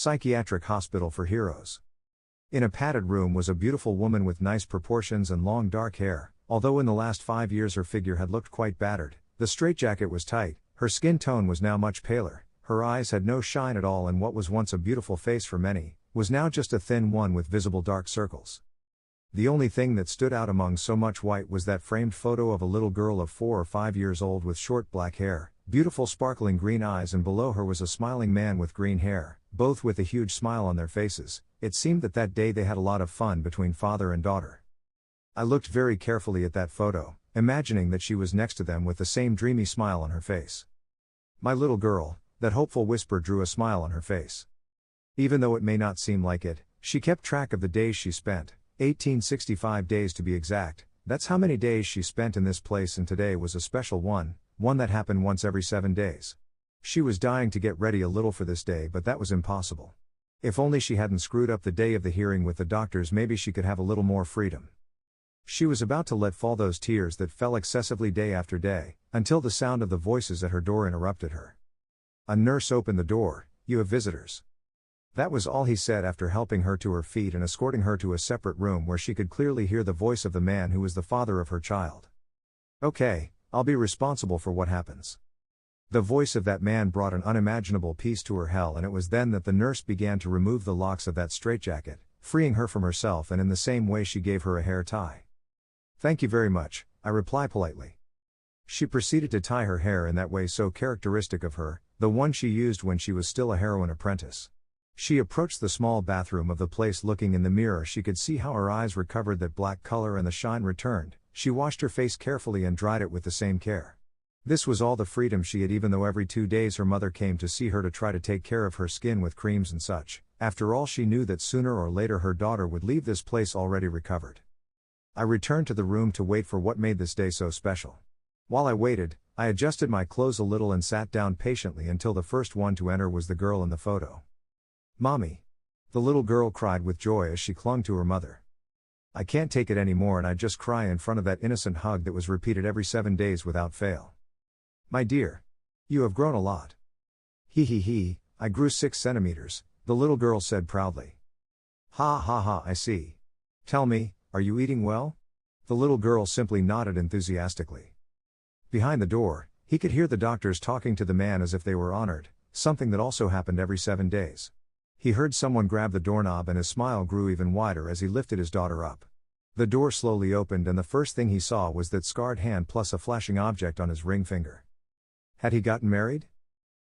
psychiatric hospital for heroes. In a padded room was a beautiful woman with nice proportions and long dark hair. Although in the last 5 years her figure had looked quite battered, the straitjacket was tight, her skin tone was now much paler, her eyes had no shine at all, and what was once a beautiful face for many, was now just a thin one with visible dark circles. The only thing that stood out among so much white was that framed photo of a little girl of 4 or 5 years old with short black hair, beautiful sparkling green eyes, and below her was a smiling man with green hair, both with a huge smile on their faces. It seemed that that day they had a lot of fun between father and daughter. I looked very carefully at that photo, imagining that she was next to them with the same dreamy smile on her face. My little girl, that hopeful whisper drew a smile on her face. Even though it may not seem like it, she kept track of the days she spent, 1865 days to be exact. That's how many days she spent in this place, and today was a special one that happened once every 7 days. She was dying to get ready a little for this day, but that was impossible. If only she hadn't screwed up the day of the hearing with the doctors, maybe she could have a little more freedom. She was about to let fall those tears that fell excessively day after day, until the sound of the voices at her door interrupted her. A nurse opened the door. "You have visitors." That was all he said after helping her to her feet and escorting her to a separate room where she could clearly hear the voice of the man who was the father of her child. "Okay, I'll be responsible for what happens." The voice of that man brought an unimaginable peace to her hell, and it was then that the nurse began to remove the locks of that straitjacket, freeing her from herself, and in the same way she gave her a hair tie. "Thank you very much," I replied politely. She proceeded to tie her hair in that way so characteristic of her, the one she used when she was still a heroine apprentice. She approached the small bathroom of the place. Looking in the mirror, she could see how her eyes recovered that black color and the shine returned. She washed her face carefully and dried it with the same care. This was all the freedom she had, even though every 2 days her mother came to see her to try to take care of her skin with creams and such. After all, she knew that sooner or later her daughter would leave this place already recovered. I returned to the room to wait for what made this day so special. While I waited, I adjusted my clothes a little and sat down patiently until the first one to enter was the girl in the photo. "Mommy!" The little girl cried with joy as she clung to her mother. I can't take it anymore, and I just cry in front of that innocent hug that was repeated every 7 days without fail. "My dear. You have grown a lot." He, I grew 6 centimeters, the little girl said proudly. Ha ha ha, I see. Tell me, are you eating well?" The little girl simply nodded enthusiastically. Behind the door, he could hear the doctors talking to the man as if they were honored, something that also happened every 7 days. He heard someone grab the doorknob, and his smile grew even wider as he lifted his daughter up. The door slowly opened, and the first thing he saw was that scarred hand plus a flashing object on his ring finger. Had he gotten married?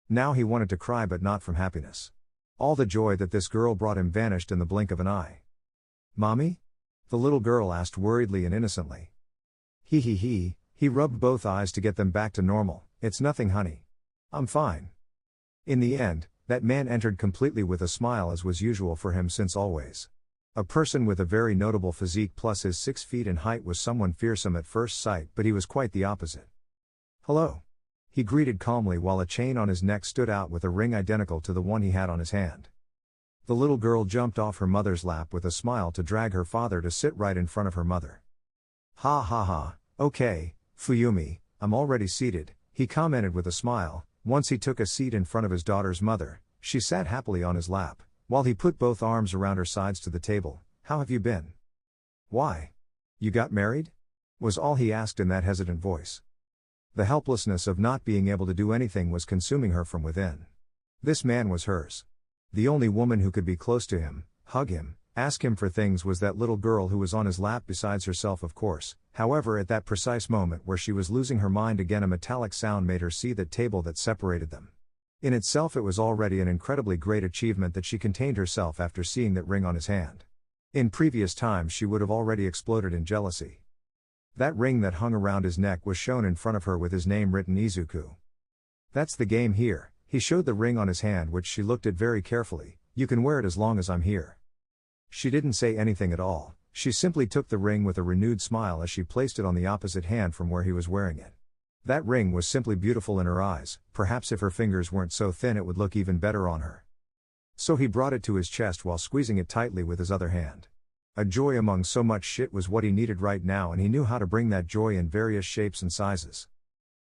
Now he wanted to cry, but not from happiness. All the joy that this girl brought him vanished in the blink of an eye. "Mommy?" the little girl asked worriedly and innocently. He rubbed both eyes to get them back to normal. "It's nothing, honey. I'm fine." In the end, that man entered completely with a smile, as was usual for him since always. A person with a very notable physique plus his 6 feet in height was someone fearsome at first sight, but he was quite the opposite. "Hello," he greeted calmly, while a chain on his neck stood out with a ring identical to the one he had on his hand. The little girl jumped off her mother's lap with a smile to drag her father to sit right in front of her mother. "Ha ha ha, okay, Fuyumi, I'm already seated," he commented with a smile. Once he took a seat in front of his daughter's mother, she sat happily on his lap, while he put both arms around her sides to the table. "How have you been?" "Why? You got married?" was all he asked in that hesitant voice. The helplessness of not being able to do anything was consuming her from within. This man was hers. The only woman who could be close to him, hug him, ask him for things, was that little girl who was on his lap besides herself, of course. However, at that precise moment where she was losing her mind again, a metallic sound made her see the table that separated them. In itself, it was already an incredibly great achievement that she contained herself after seeing that ring on his hand. In previous times she would have already exploded in jealousy. That ring that hung around his neck was shown in front of her with his name written, Izuku. "That's the game here." He showed the ring on his hand, which she looked at very carefully. "You can wear it as long as I'm here." She didn't say anything at all. She simply took the ring with a renewed smile as she placed it on the opposite hand from where he was wearing it. That ring was simply beautiful in her eyes. Perhaps if her fingers weren't so thin it would look even better on her. So he brought it to his chest while squeezing it tightly with his other hand. A joy among so much shit was what he needed right now, and he knew how to bring that joy in various shapes and sizes.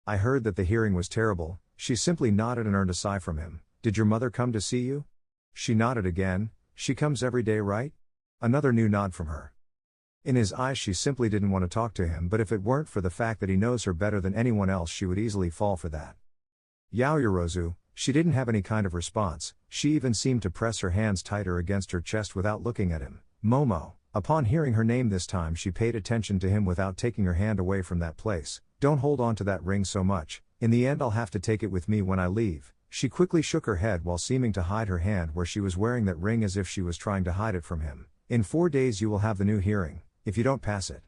"I heard that the hearing was terrible." She simply nodded and earned a sigh from him. "Did your mother come to see you?" She nodded again. She comes every day, right? Another new nod from her. In his eyes she simply didn't want to talk to him, but if it weren't for the fact that he knows her better than anyone else she would easily fall for that. Yaoyorozu, she didn't have any kind of response, she even seemed to press her hands tighter against her chest without looking at him. Momo, upon hearing her name this time she paid attention to him without taking her hand away from that place. Don't hold on to that ring so much, in the end I'll have to take it with me when I leave. She quickly shook her head while seeming to hide her hand where she was wearing that ring as if she was trying to hide it from him. In 4 days you will have the new hearing, if you don't pass it.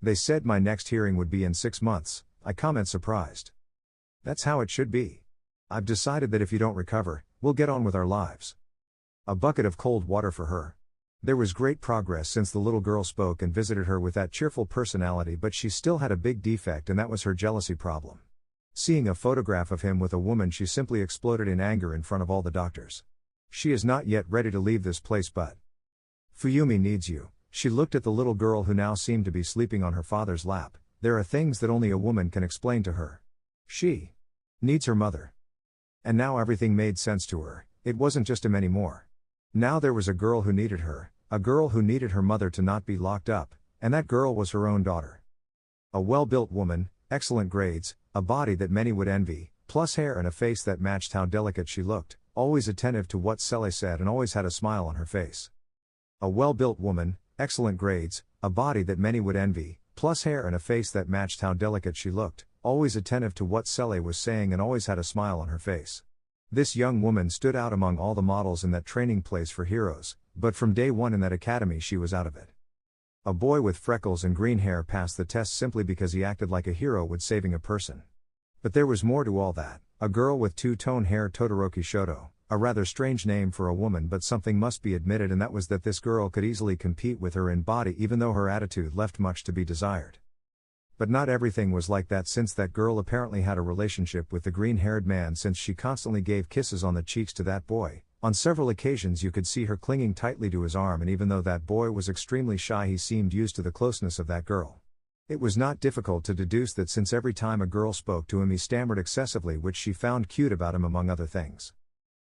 They said my next hearing would be in 6 months, I comment surprised. That's how it should be. I've decided that if you don't recover, we'll get on with our lives. A bucket of cold water for her. There was great progress since the little girl spoke and visited her with that cheerful personality, but she still had a big defect, and that was her jealousy problem. Seeing a photograph of him with a woman, she simply exploded in anger in front of all the doctors. She is not yet ready to leave this place, but Fuyumi needs you. She looked at the little girl who now seemed to be sleeping on her father's lap. There are things that only a woman can explain to her. She needs her mother. And now everything made sense to her. It wasn't just him anymore. Now there was a girl who needed her, a girl who needed her mother to not be locked up, and that girl was her own daughter. A well-built woman, excellent grades, a body that many would envy, plus hair and a face that matched how delicate she looked, always attentive to what Sele said and always had a smile on her face. A well-built woman, excellent grades, a body that many would envy, plus hair and a face that matched how delicate she looked, always attentive to what Sele was saying and always had a smile on her face. This young woman stood out among all the models in that training place for heroes, but from day one in that academy she was out of it. A boy with freckles and green hair passed the test simply because he acted like a hero would saving a person. But there was more to all that. A girl with two-tone hair, Todoroki Shoto, a rather strange name for a woman, but something must be admitted, and that was that this girl could easily compete with her in body even though her attitude left much to be desired. But not everything was like that, since that girl apparently had a relationship with the green-haired man, since she constantly gave kisses on the cheeks to that boy. On several occasions you could see her clinging tightly to his arm, and even though that boy was extremely shy he seemed used to the closeness of that girl. It was not difficult to deduce that, since every time a girl spoke to him he stammered excessively, which she found cute about him among other things.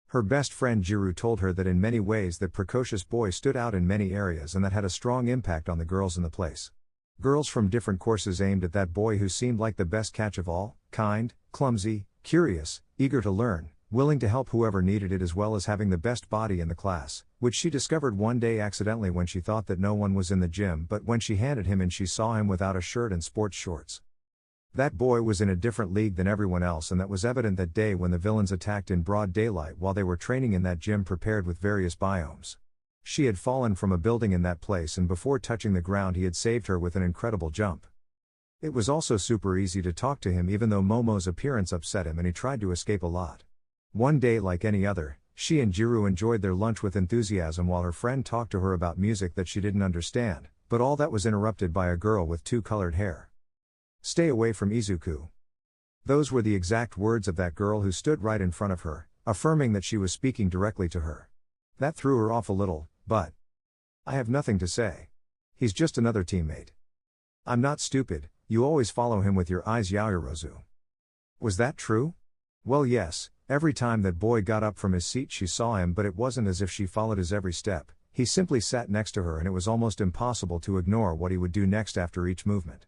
Her best friend Jiru told her that in many ways that precocious boy stood out in many areas and that had a strong impact on the girls in the place. Girls from different courses aimed at that boy who seemed like the best catch of all, kind, clumsy, curious, eager to learn, willing to help whoever needed it, as well as having the best body in the class, which she discovered one day accidentally when she thought that no one was in the gym, but when she handed him in she saw him without a shirt and sports shorts. That boy was in a different league than everyone else, and that was evident that day when the villains attacked in broad daylight while they were training in that gym prepared with various biomes. She had fallen from a building in that place, and before touching the ground he had saved her with an incredible jump. It was also super easy to talk to him even though Momo's appearance upset him and he tried to escape a lot. One day like any other, she and Jiru enjoyed their lunch with enthusiasm while her friend talked to her about music that she didn't understand, but all that was interrupted by a girl with two colored hair. "Stay away from Izuku." Those were the exact words of that girl who stood right in front of her, affirming that she was speaking directly to her. That threw her off a little, but I have nothing to say. He's just another teammate. I'm not stupid, you always follow him with your eyes, Yaoyorozu. Was that true? Well, yes, every time that boy got up from his seat she saw him, but it wasn't as if she followed his every step. He simply sat next to her and it was almost impossible to ignore what he would do next after each movement.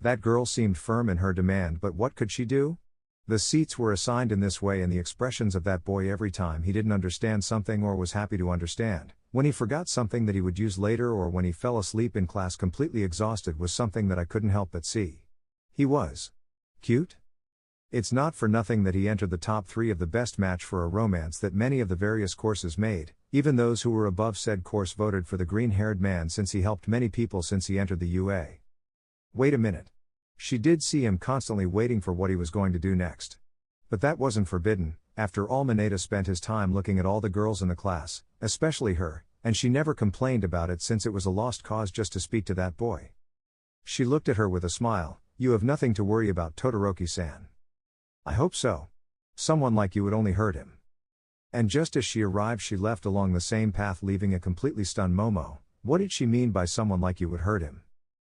That girl seemed firm in her demand, but what could she do? The seats were assigned in this way, and the expressions of that boy every time he didn't understand something or was happy to understand, when he forgot something that he would use later, or when he fell asleep in class completely exhausted, was something that I couldn't help but see. He was cute? It's not for nothing that he entered the top 3 of the best match for a romance that many of the various courses made. Even those who were above said course voted for the green-haired man, since he helped many people since he entered the UA. Wait a minute. She did see him constantly waiting for what he was going to do next. But that wasn't forbidden. After all, Mineta spent his time looking at all the girls in the class, especially her, and she never complained about it, since it was a lost cause just to speak to that boy. She looked at her with a smile. You have nothing to worry about, Todoroki-san. I hope so. Someone like you would only hurt him. And just as she arrived she left along the same path, leaving a completely stunned Momo. What did she mean by someone like you would hurt him?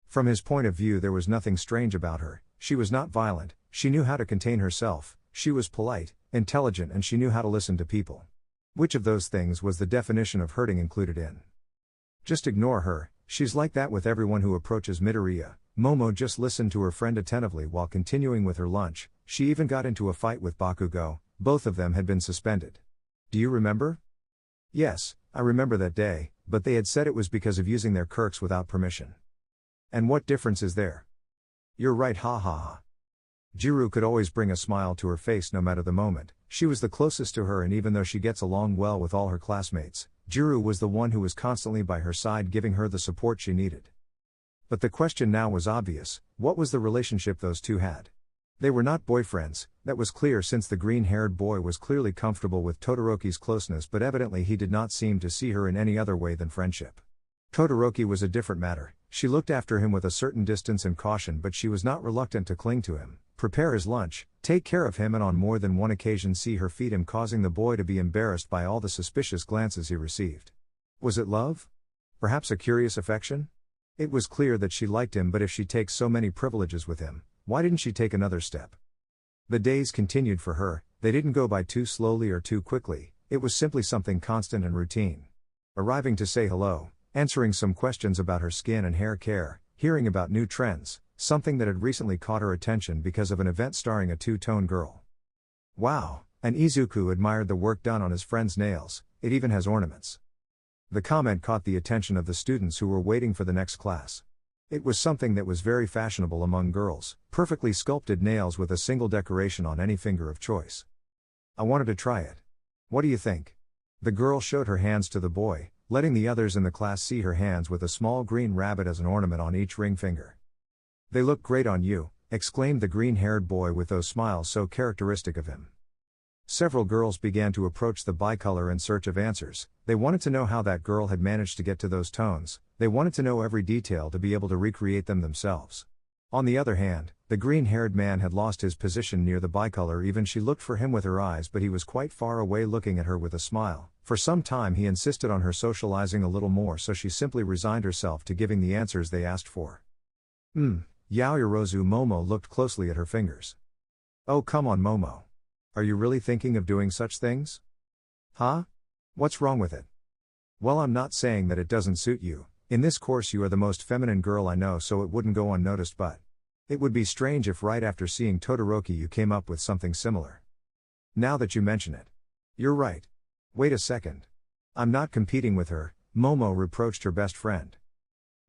From his point of view there was nothing strange about her. She was not violent, she knew how to contain herself, she was polite, intelligent, and she knew how to listen to people. Which of those things was the definition of hurting included in? Just ignore her, she's like that with everyone who approaches Midoriya. Momo just listened to her friend attentively while continuing with her lunch. She even got into a fight with Bakugo. Both of them had been suspended. Do you remember? Yes, I remember that day, but they had said it was because of using their quirks without permission. And what difference is there? You're right, ha ha ha. Jiru could always bring a smile to her face no matter the moment. She was the closest to her, and even though she gets along well with all her classmates, Jiru was the one who was constantly by her side giving her the support she needed. But the question now was obvious: what was the relationship those two had? They were not boyfriends, that was clear since the green-haired boy was clearly comfortable with Todoroki's closeness, but evidently he did not seem to see her in any other way than friendship. Todoroki was a different matter. She looked after him with a certain distance and caution, but she was not reluctant to cling to him, prepare his lunch, take care of him, and on more than one occasion see her feed him, causing the boy to be embarrassed by all the suspicious glances he received. Was it love? Perhaps a curious affection? It was clear that she liked him, but if she takes so many privileges with him, why didn't she take another step? The days continued for her. They didn't go by too slowly or too quickly. It was simply something constant and routine. Arriving to say hello, answering some questions about her skin and hair care, hearing about new trends, something that had recently caught her attention because of an event starring a two-tone girl. Wow, and Izuku admired the work done on his friend's nails, it even has ornaments. The comment caught the attention of the students who were waiting for the next class. It was something that was very fashionable among girls, perfectly sculpted nails with a single decoration on any finger of choice. I wanted to try it. What do you think? The girl showed her hands to the boy, letting the others in the class see her hands with a small green rabbit as an ornament on each ring finger. They look great on you, exclaimed the green-haired boy with those smiles so characteristic of him. Several girls began to approach the bicolor in search of answers. They wanted to know how that girl had managed to get to those tones. They wanted to know every detail to be able to recreate them themselves. On the other hand, the green-haired man had lost his position near the bicolor. Even she looked for him with her eyes, but he was quite far away looking at her with a smile. For some time he insisted on her socializing a little more, so she simply resigned herself to giving the answers they asked for. Yaoyorozu. Momo looked closely at her fingers. Oh, come on, Momo. Are you really thinking of doing such things? Huh? What's wrong with it? Well, I'm not saying that it doesn't suit you. In this course you are the most feminine girl I know, so it wouldn't go unnoticed, but it would be strange if right after seeing Todoroki you came up with something similar. Now that you mention it. You're right. Wait a second. I'm not competing with her, Momo reproached her best friend.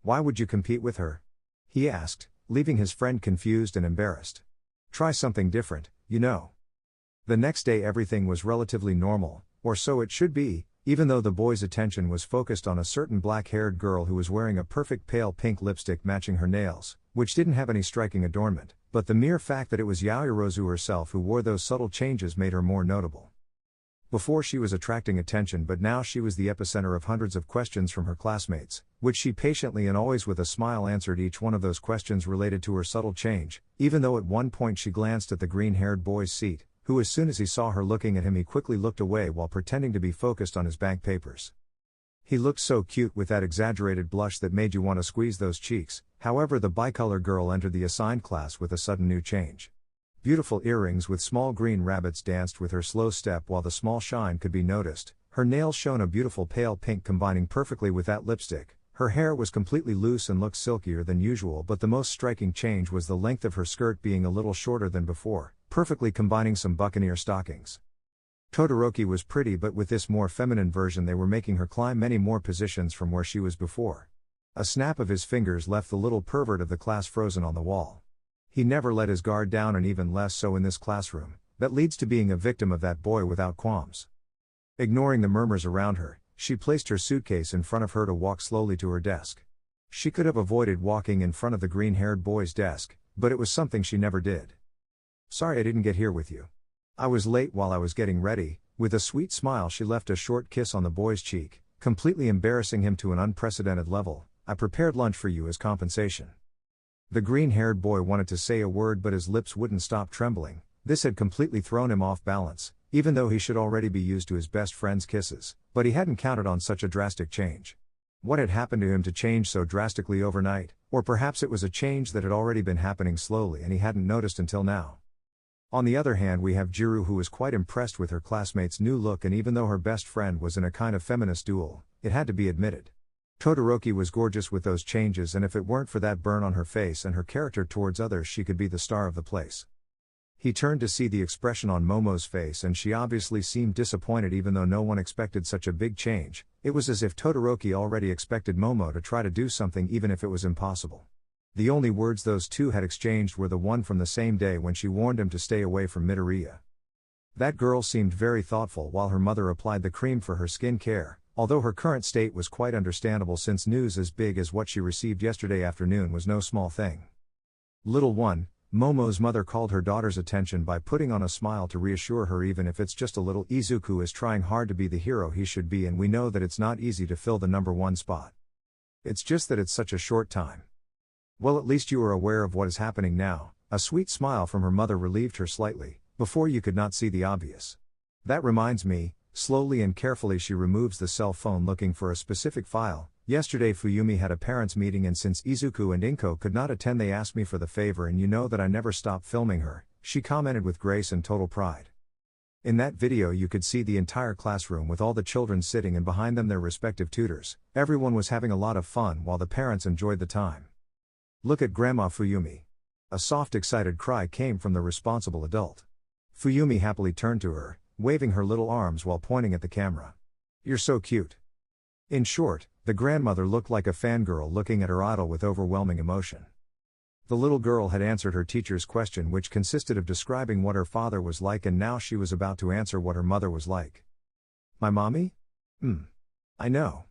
Why would you compete with her? He asked, leaving his friend confused and embarrassed. Try something different, you know. The next day everything was relatively normal, or so it should be, even though the boy's attention was focused on a certain black-haired girl who was wearing a perfect pale pink lipstick matching her nails, which didn't have any striking adornment, but the mere fact that it was Yaoyorozu herself who wore those subtle changes made her more notable. Before she was attracting attention, but now she was the epicenter of hundreds of questions from her classmates, which she patiently and always with a smile answered. Each one of those questions related to her subtle change, even though at one point she glanced at the green-haired boy's seat, who as soon as he saw her looking at him he quickly looked away while pretending to be focused on his bank papers. He looked so cute with that exaggerated blush that made you want to squeeze those cheeks. However, the bicolor girl entered the assigned class with a sudden new change. Beautiful earrings with small green rabbits danced with her slow step while the small shine could be noticed. Her nails shone a beautiful pale pink, combining perfectly with that lipstick. Her hair was completely loose and looked silkier than usual, but the most striking change was the length of her skirt being a little shorter than before, perfectly combining some buccaneer stockings. Todoroki was pretty, but with this more feminine version they were making her climb many more positions from where she was before. A snap of his fingers left the little pervert of the class frozen on the wall. He never let his guard down, and even less so in this classroom. That leads to being a victim of that boy without qualms. Ignoring the murmurs around her, she placed her suitcase in front of her to walk slowly to her desk. She could have avoided walking in front of the green-haired boy's desk, but it was something she never did. Sorry I didn't get here with you. I was late while I was getting ready. With a sweet smile she left a short kiss on the boy's cheek, completely embarrassing him to an unprecedented level. I prepared lunch for you as compensation. The green-haired boy wanted to say a word, but his lips wouldn't stop trembling. This had completely thrown him off balance, even though he should already be used to his best friend's kisses, but he hadn't counted on such a drastic change. What had happened to him to change so drastically overnight? Or perhaps it was a change that had already been happening slowly and he hadn't noticed until now. On the other hand, we have Jiru, who was quite impressed with her classmate's new look, and even though her best friend was in a kind of feminist duel, it had to be admitted. Todoroki was gorgeous with those changes, and if it weren't for that burn on her face and her character towards others, she could be the star of the place. He turned to see the expression on Momo's face, and she obviously seemed disappointed even though no one expected such a big change. It was as if Todoroki already expected Momo to try to do something even if it was impossible. The only words those two had exchanged were the one from the same day when she warned him to stay away from Midoriya. That girl seemed very thoughtful while her mother applied the cream for her skin care, although her current state was quite understandable since news as big as what she received yesterday afternoon was no small thing. Little one, Momo's mother called her daughter's attention by putting on a smile to reassure her, even if it's just a little. Izuku is trying hard to be the hero he should be, and we know that it's not easy to fill the number one spot. It's just that it's such a short time. Well, at least you are aware of what is happening now. A sweet smile from her mother relieved her slightly. Before you could not see the obvious. That reminds me. Slowly and carefully she removes the cell phone looking for a specific file. Yesterday Fuyumi had a parents' meeting, and since Izuku and Inko could not attend, they asked me for the favor, and you know that I never stop filming her, she commented with grace and total pride. In that video you could see the entire classroom with all the children sitting and behind them their respective tutors. Everyone was having a lot of fun while the parents enjoyed the time. Look at Grandma Fuyumi. A soft excited cry came from the responsible adult. Fuyumi happily turned to her, waving her little arms while pointing at the camera. You're so cute. In short, the grandmother looked like a fangirl looking at her idol with overwhelming emotion. The little girl had answered her teacher's question, which consisted of describing what her father was like, and now she was about to answer what her mother was like. My mommy? I know.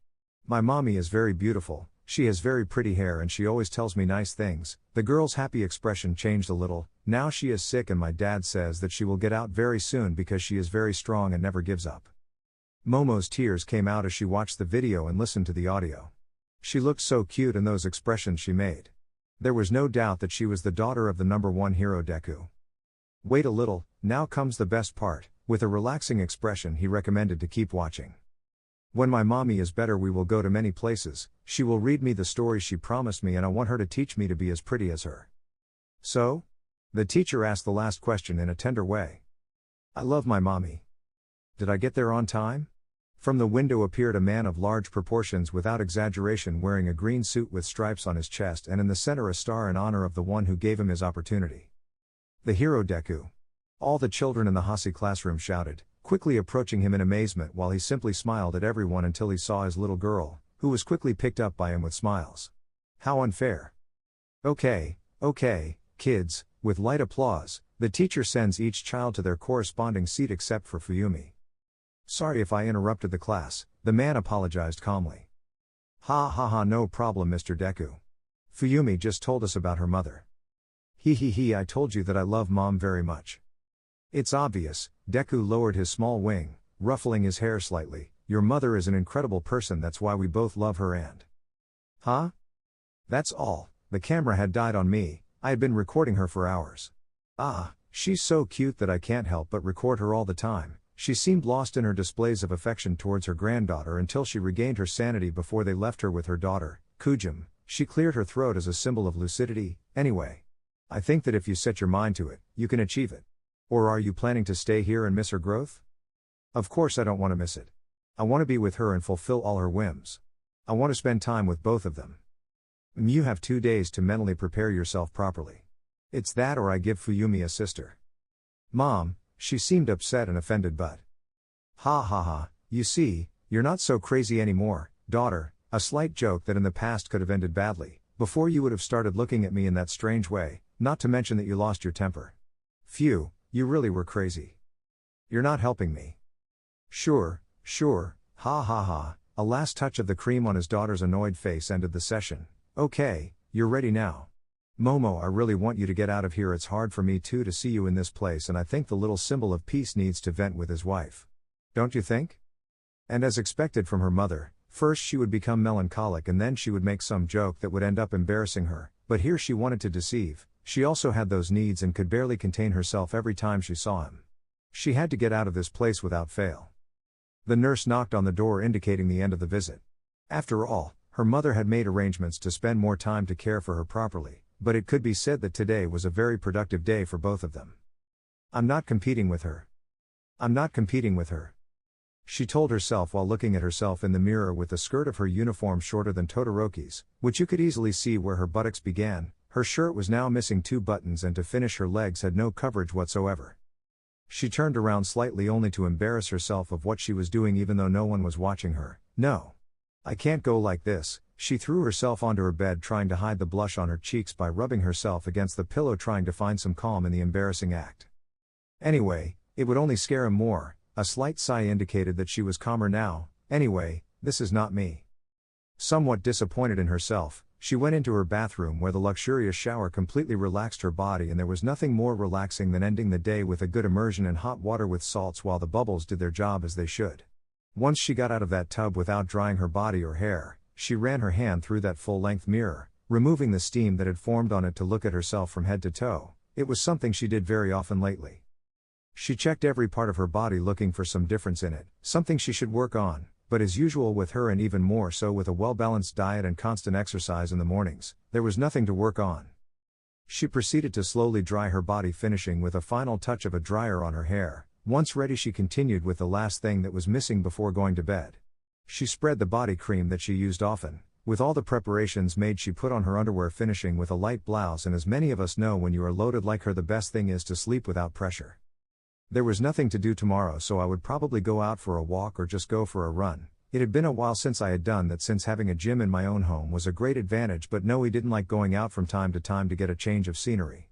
My mommy is very beautiful, she has very pretty hair and she always tells me nice things. The girl's happy expression changed a little. Now she is sick and my dad says that she will get out very soon because she is very strong and never gives up. Momo's tears came out as she watched the video and listened to the audio. She looked so cute in those expressions she made. There was no doubt that she was the daughter of the number one hero Deku. Wait a little, now comes the best part. With a relaxing expression he recommended to keep watching. When my mommy is better we will go to many places, she will read me the stories she promised me, and I want her to teach me to be as pretty as her. So? The teacher asked the last question in a tender way. I love my mommy. Did I get there on time? From the window appeared a man of large proportions, without exaggeration, wearing a green suit with stripes on his chest, and in the center a star in honor of the one who gave him his opportunity. The hero Deku. All the children in the Hasi classroom shouted, quickly approaching him in amazement, while he simply smiled at everyone until he saw his little girl, who was quickly picked up by him with smiles. How unfair. Okay, kids, with light applause, the teacher sends each child to their corresponding seat except for Fuyumi. Sorry if I interrupted the class, the man apologized calmly. Ha, no problem, Mr. Deku. Fuyumi just told us about her mother. I told you that I love mom very much. It's obvious. Deku lowered his small wing, ruffling his hair slightly. Your mother is an incredible person, that's why we both love her and... Huh? That's all, the camera had died on me, I had been recording her for hours. She's so cute that I can't help but record her all the time. She seemed lost in her displays of affection towards her granddaughter until she regained her sanity before they left her with her daughter, Kujum. She cleared her throat as a symbol of lucidity. Anyway, I think that if you set your mind to it, you can achieve it. Or are you planning to stay here and miss her growth? Of course I don't want to miss it. I want to be with her and fulfill all her whims. I want to spend time with both of them. You have 2 days to mentally prepare yourself properly. It's that or I give Fuyumi a sister. Mom, she seemed upset and offended, but... Ha, you see, you're not so crazy anymore, daughter, a slight joke that in the past could have ended badly, before you would have started looking at me in that strange way, not to mention that you lost your temper. Phew, you really were crazy. You're not helping me. Sure, ha, a last touch of the cream on his daughter's annoyed face ended the session. Okay, you're ready now. Momo, I really want you to get out of here. It's hard for me too to see you in this place, and I think the little symbol of peace needs to vent with his wife. Don't you think? And as expected from her mother, first she would become melancholic and then she would make some joke that would end up embarrassing her, but here she wanted to deceive. She also had those needs and could barely contain herself every time she saw him. She had to get out of this place without fail. The nurse knocked on the door indicating the end of the visit. After all, her mother had made arrangements to spend more time to care for her properly, but it could be said that today was a very productive day for both of them. I'm not competing with her. I'm not competing with her. She told herself while looking at herself in the mirror with the skirt of her uniform shorter than Todoroki's, which you could easily see where her buttocks began. Her shirt was now missing 2 buttons and to finish her legs had no coverage whatsoever. She turned around slightly only to embarrass herself of what she was doing even though no one was watching her. No. I can't go like this. She threw herself onto her bed trying to hide the blush on her cheeks by rubbing herself against the pillow trying to find some calm in the embarrassing act. Anyway, it would only scare him more. A slight sigh indicated that she was calmer now. Anyway, this is not me. Somewhat disappointed in herself, she went into her bathroom where the luxurious shower completely relaxed her body and there was nothing more relaxing than ending the day with a good immersion in hot water with salts while the bubbles did their job as they should. Once she got out of that tub without drying her body or hair, she ran her hand through that full-length mirror, removing the steam that had formed on it to look at herself from head to toe. It was something she did very often lately. She checked every part of her body looking for some difference in it, something she should work on, but as usual with her and even more so with a well-balanced diet and constant exercise in the mornings, there was nothing to work on. She proceeded to slowly dry her body, finishing with a final touch of a dryer on her hair. Once ready, she continued with the last thing that was missing before going to bed. She spread the body cream that she used often. With all the preparations made, she put on her underwear, finishing with a light blouse, and as many of us know, when you are loaded like her, the best thing is to sleep without pressure. There was nothing to do tomorrow, so I would probably go out for a walk or just go for a run. It had been a while since I had done that, since having a gym in my own home was a great advantage, but no, he didn't like going out from time to time to get a change of scenery.